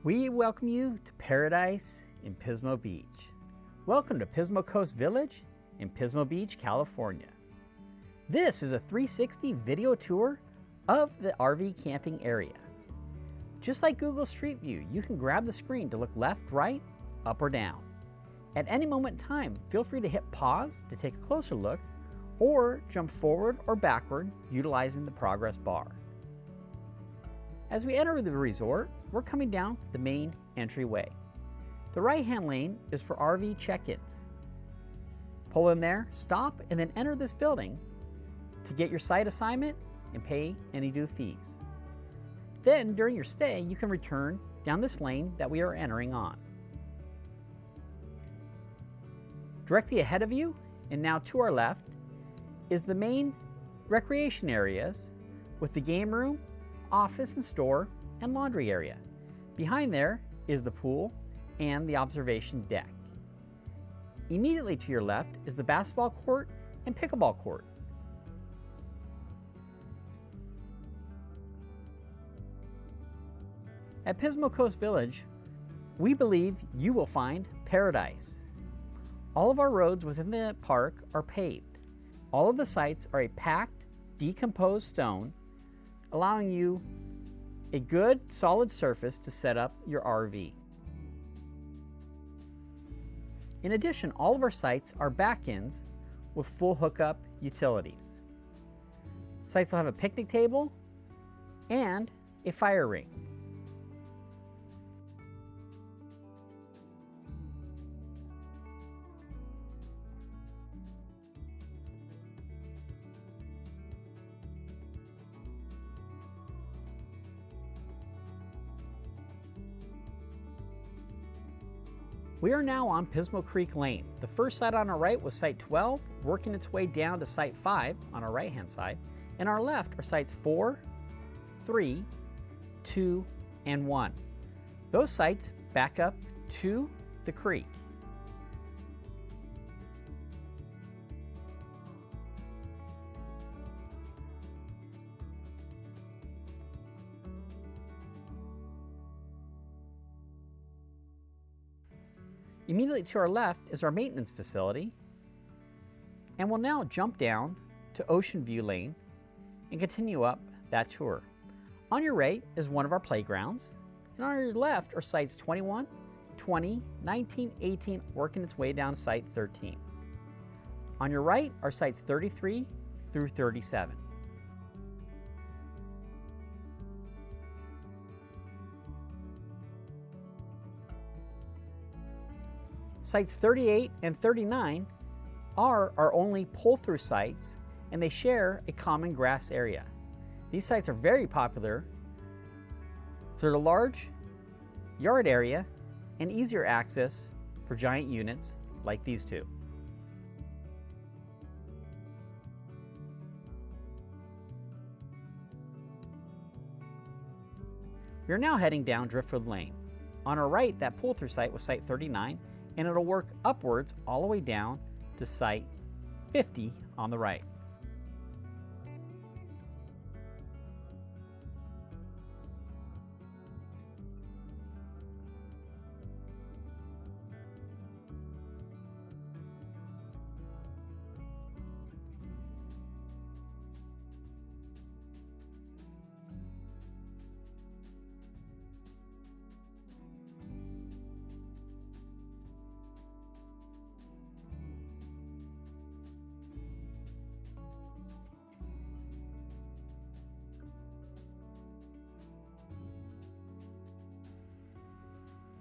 We welcome you to paradise in Pismo Beach. Welcome to Pismo Coast Village in Pismo Beach, California. This is a 360 video tour of the RV camping area. Just like Google Streetview, you can grab the screen to look left, right, up, or down. At any moment in time, feel free to hit pause to take a closer look or jump forward or backward utilizing the progress bar. As we enter the resort, we're coming down the main entryway. The right-hand lane is for RV check-ins. Pull in there, stop, and then enter this building to get your site assignment and pay any due fees. Then, during your stay, you can return down this lane that we are entering on. Directly ahead of you, and now to our left, is the main recreation areas with the game room, office and store, and laundry area. Behind there is the pool and the observation deck. Immediately to your left is the basketball court and pickleball court. At Pismo Coast Village, we believe you will find paradise. All of our roads within the park are paved. All of the sites are a packed, decomposed stone, allowing you a good, solid surface to set up your RV. In addition, all of our sites are back-ends with full hookup utilities. Sites will have a picnic table and a fire ring. We are now on Pismo Creek Lane. The first site on our right was Site 12, working its way down to Site 5 on our right-hand side, and our left are Sites 4, 3, 2, and 1. Those sites back up to the creek. Immediately to our left is our maintenance facility, and we'll now jump down to Ocean View Lane and continue up that tour. On your right is one of our playgrounds, and on your left are sites 21, 20, 19, 18, working its way down site 13. On your right are sites 33 through 37. Sites 38 and 39 are our only pull-through sites, and they share a common grass area. These sites are very popular for the large yard area and easier access for giant units like these two. We're now heading down Driftwood Lane. On our right, that pull-through site was site 39, and it'll work upwards all the way down to site 50 on the right.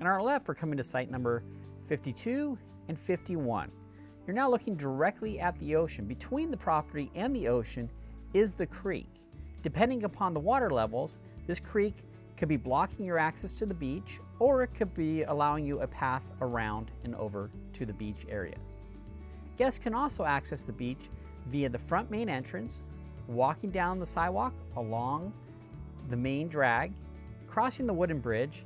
And on our left, we're coming to site number 52 and 51. You're now looking directly at the ocean. Between the property and the ocean is the creek. Depending upon the water levels, this creek could be blocking your access to the beach, or it could be allowing you a path around and over to the beach area. Guests can also access the beach via the front main entrance, walking down the sidewalk along the main drag, crossing the wooden bridge,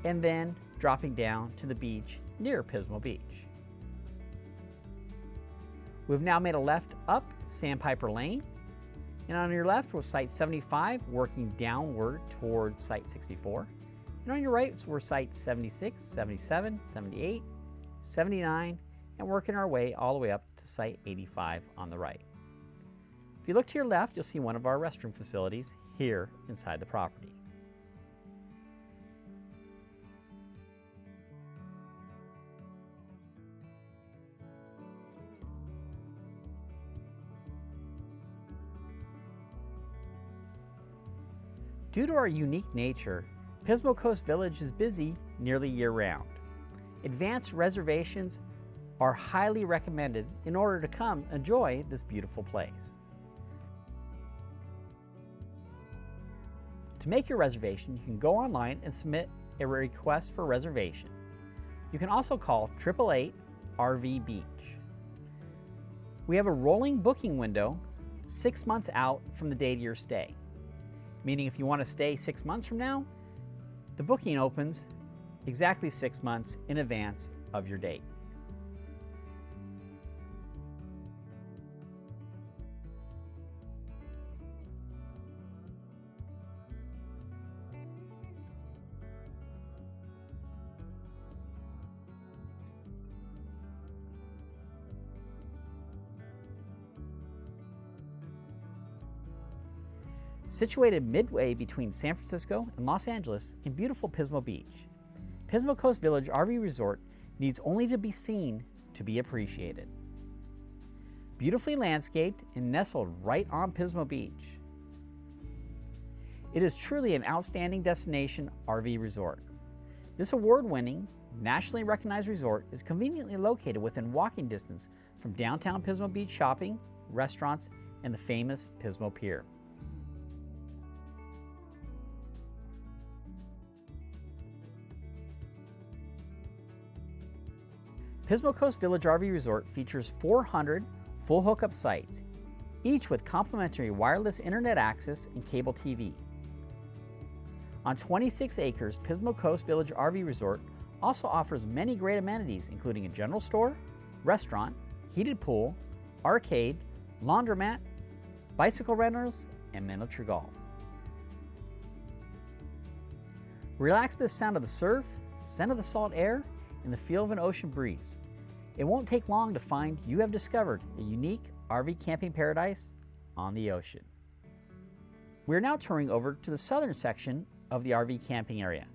and then dropping down to the beach near Pismo Beach. We've now made a left up Sandpiper Lane, and on your left was Site 75 working downward towards Site 64, And on your right were sites 76, 77, 78, 79, and working our way all the way up to site 85 on the right. If you look to your left, you'll see one of our restroom facilities here inside the property. Due to our unique nature, Pismo Coast Village is busy nearly year-round. Advanced reservations are highly recommended in order to come enjoy this beautiful place. To make your reservation, you can go online and submit a request for reservation. You can also call 888 RVBeach. We have a rolling booking window 6 months out from the date of your stay. Meaning if you want to stay 6 months from now, the booking opens exactly 6 months in advance of your date. Situated midway between San Francisco and Los Angeles in beautiful Pismo Beach, Pismo Coast Village RV Resort needs only to be seen to be appreciated. Beautifully landscaped and nestled right on Pismo Beach, it is truly an outstanding destination RV resort. This award-winning, nationally recognized resort is conveniently located within walking distance from downtown Pismo Beach shopping, restaurants, and the famous Pismo Pier. Pismo Coast Village RV Resort features 400 full hookup sites, each with complimentary wireless internet access and cable TV. On 26 acres, Pismo Coast Village RV Resort also offers many great amenities, including a general store, restaurant, heated pool, arcade, laundromat, bicycle rentals, and miniature golf. Relax to the sound of the surf, scent of the salt air, and the feel of an ocean breeze. It won't take long to find you have discovered a unique RV camping paradise on the ocean. We're now touring over to the southern section of the RV camping area.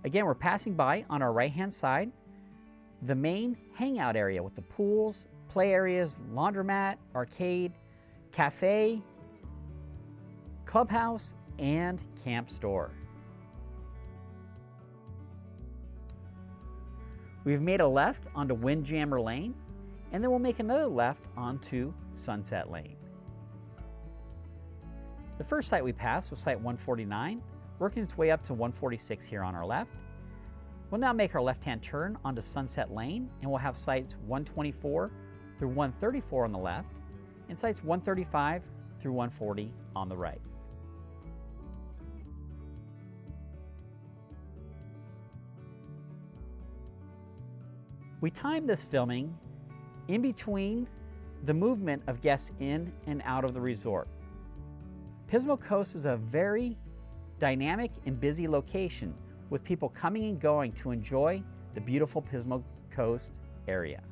Again, we're passing by on our right-hand side the main hangout area with the pools, play areas, laundromat, arcade, cafe, clubhouse, and camp store. We've made a left onto Windjammer Lane, and then we'll make another left onto Sunset Lane. The first site we passed was site 149, working its way up to 146 here on our left. We'll now make our left-hand turn onto Sunset Lane, and we'll have sites 124 through 134 on the left, and sites 135 through 140 on the right. We timed this filming in between the movement of guests in and out of the resort. Pismo Coast is a very dynamic and busy location with people coming and going to enjoy the beautiful Pismo Coast area.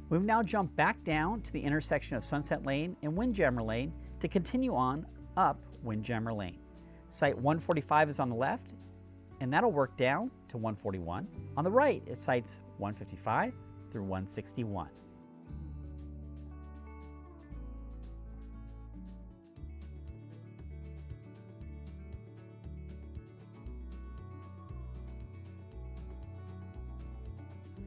We've now jumped back down to the intersection of Sunset Lane and Windjammer Lane to continue on up Windjammer Lane. Site 145 is on the left, and that'll work down to 141. On the right, it sites 155 through 161.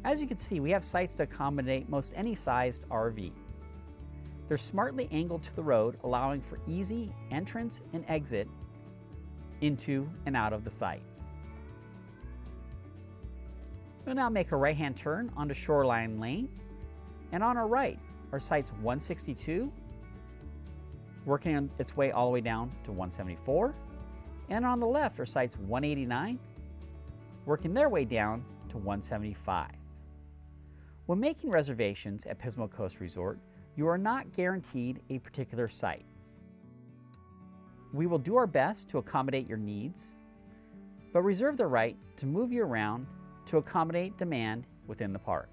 As you can see, we have sites to accommodate most any sized RV. They're smartly angled to the road, allowing for easy entrance and exit into and out of the sites. We'll now make a right-hand turn onto Shoreline Lane, and on our right, are sites 162, working its way all the way down to 174, and on the left are sites 189, working their way down to 175. When making reservations at Pismo Coast Resort, you are not guaranteed a particular site. We will do our best to accommodate your needs, but reserve the right to move you around to accommodate demand within the park.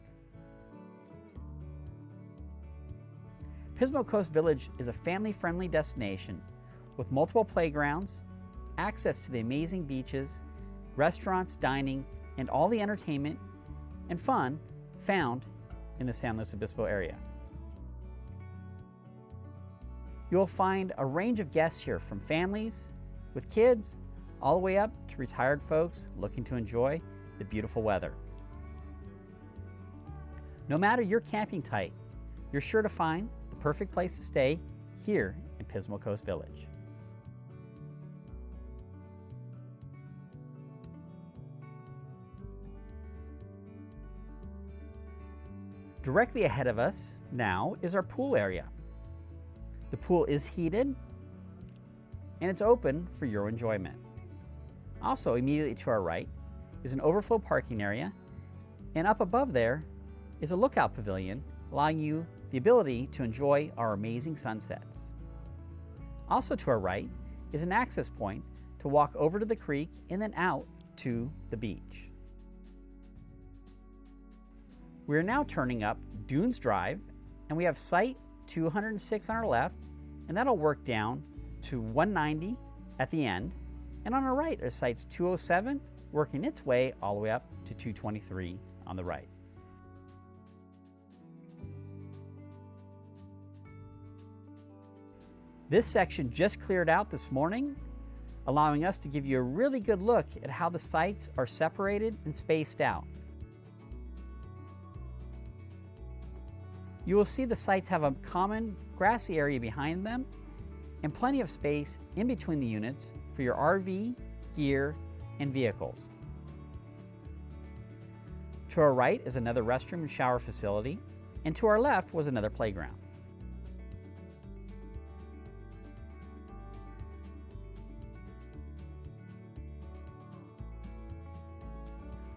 Pismo Coast Village is a family-friendly destination with multiple playgrounds, access to the amazing beaches, restaurants, dining, and all the entertainment and fun found in the San Luis Obispo area. You'll find a range of guests here, from families with kids all the way up to retired folks looking to enjoy the beautiful weather. No matter your camping type, you're sure to find the perfect place to stay here in Pismo Coast Village. Directly ahead of us now is our pool area. The pool is heated and it's open for your enjoyment. Also, immediately to our right is an overflow parking area, and up above there is a lookout pavilion allowing you the ability to enjoy our amazing sunsets. Also to our right is an access point to walk over to the creek and then out to the beach. We are now turning up Dunes Drive, and we have site 206 on our left, and that'll work down to 190 at the end. And on our right are sites 207, working its way all the way up to 223 on the right. This section just cleared out this morning, allowing us to give you a really good look at how the sites are separated and spaced out. You will see the sites have a common grassy area behind them and plenty of space in between the units for your RV, gear, and vehicles. To our right is another restroom and shower facility, and to our left was another playground.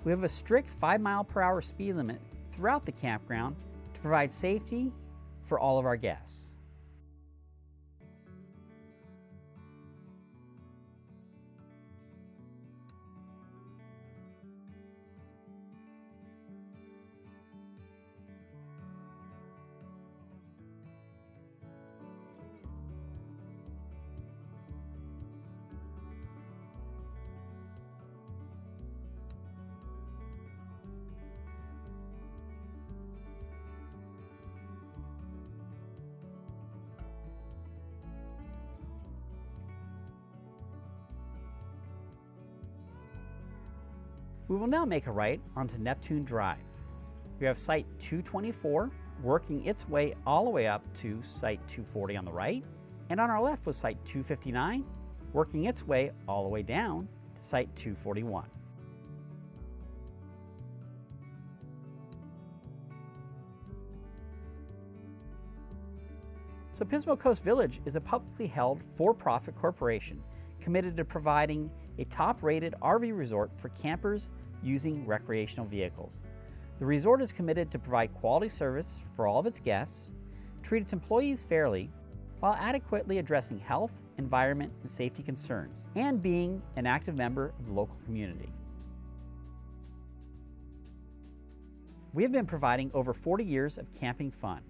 We have a strict 5-mile-per-hour speed limit throughout the campground to provide safety for all of our guests. We will now make a right onto Neptune Drive. We have site 224 working its way all the way up to site 240 on the right, and on our left was site 259 working its way all the way down to site 241. So Pismo Coast Village is a publicly held for-profit corporation committed to providing a top-rated RV resort for campers using recreational vehicles. The resort is committed to provide quality service for all of its guests, treat its employees fairly, while adequately addressing health, environment, and safety concerns, and being an active member of the local community. We have been providing over 40 years of camping fun.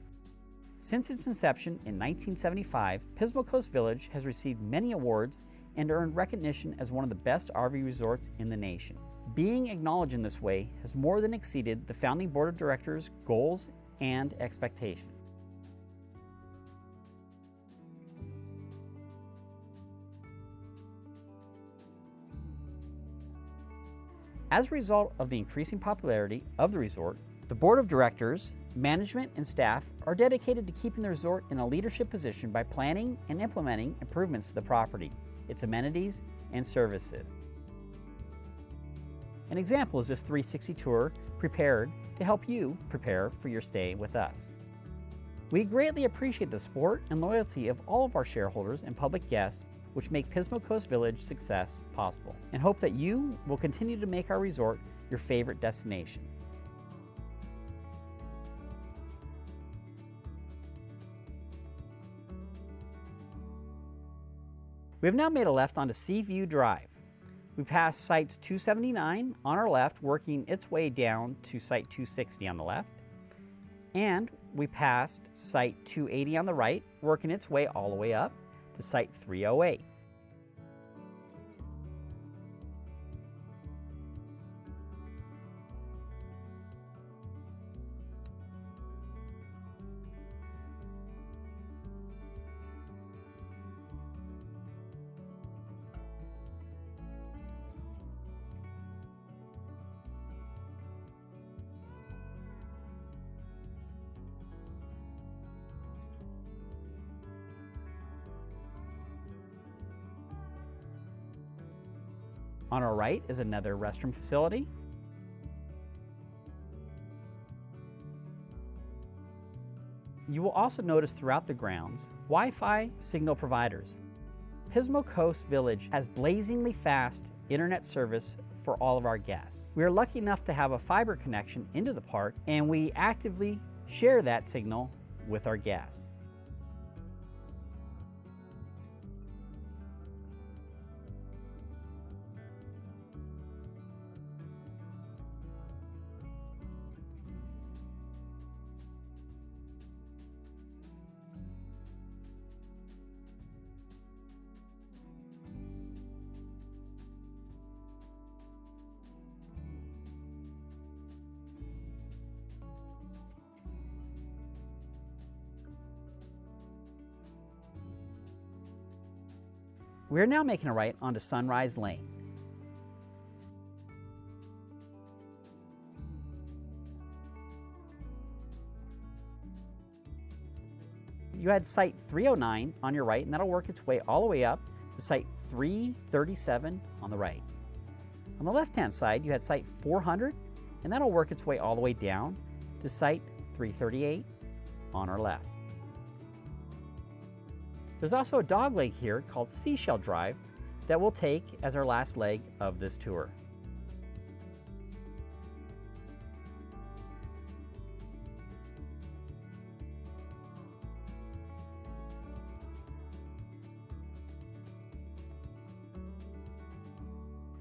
Since its inception in 1975, Pismo Coast Village has received many awards and earned recognition as one of the best RV resorts in the nation. Being acknowledged in this way has more than exceeded the founding board of directors' goals and expectations. As a result of the increasing popularity of the resort, the board of directors, management, and staff are dedicated to keeping the resort in a leadership position by planning and implementing improvements to the property, its amenities, and services. An example is this 360 tour prepared to help you prepare for your stay with us. We greatly appreciate the support and loyalty of all of our shareholders and public guests, which make Pismo Coast Village success possible, and hope that you will continue to make our resort your favorite destination. We have now made a left onto Seashell Drive. We pass Site 279 on our left, working its way down to Site 260 on the left. And we passed Site 280 on the right, working its way all the way up to Site 308. On our right is another restroom facility. You will also notice throughout the grounds Wi-Fi signal providers. Pismo Coast Village has blazingly fast internet service for all of our guests. We are lucky enough to have a fiber connection into the park, and we actively share that signal with our guests. We are now making a right onto Sunrise Lane. You had Site 309 on your right, and that'll work its way all the way up to Site 337 on the right. On the left-hand side, you had Site 400, and that'll work its way all the way down to Site 338 on our left. There's also a dog leg here called Seashell Drive that we'll take as our last leg of this tour.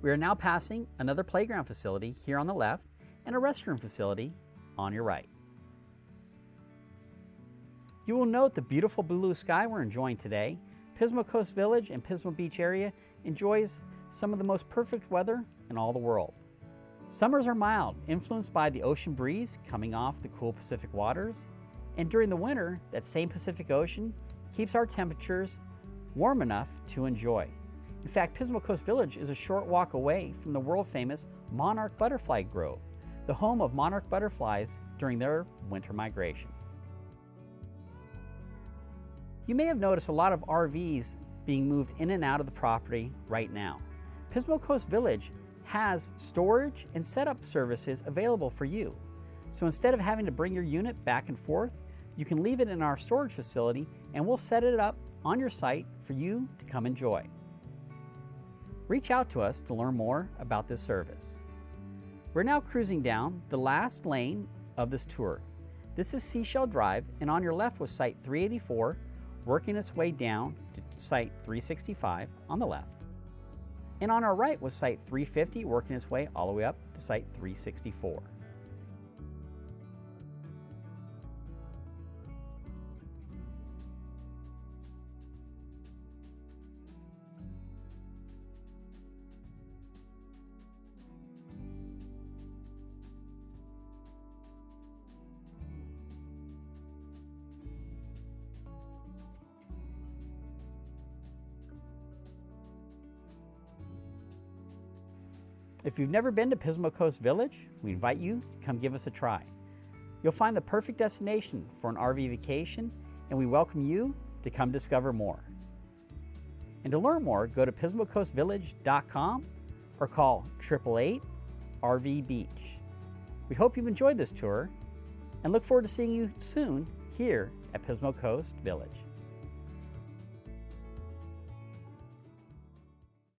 We are now passing another playground facility here on the left and a restroom facility on your right. You will note the beautiful blue sky we're enjoying today. Pismo Coast Village and Pismo Beach area enjoys some of the most perfect weather in all the world. Summers are mild, influenced by the ocean breeze coming off the cool Pacific waters. And during the winter, that same Pacific Ocean keeps our temperatures warm enough to enjoy. In fact, Pismo Coast Village is a short walk away from the world-famous Monarch Butterfly Grove, the home of monarch butterflies during their winter migration. You may have noticed a lot of RVs being moved in and out of the property right now. Pismo Coast Village has storage and setup services available for you. So instead of having to bring your unit back and forth, you can leave it in our storage facility and we'll set it up on your site for you to come enjoy. Reach out to us to learn more about this service. We're now cruising down the last lane of this tour. This is Seashell Drive, and on your left was Site 384, working its way down to Site 365 on the left. And on our right was Site 350, working its way all the way up to Site 364. If you've never been to Pismo Coast Village, we invite you to come give us a try. You'll find the perfect destination for an RV vacation, and we welcome you to come discover more. And to learn more, go to pismocoastvillage.com or call 888 RVBeach. We hope you've enjoyed this tour and look forward to seeing you soon here at Pismo Coast Village.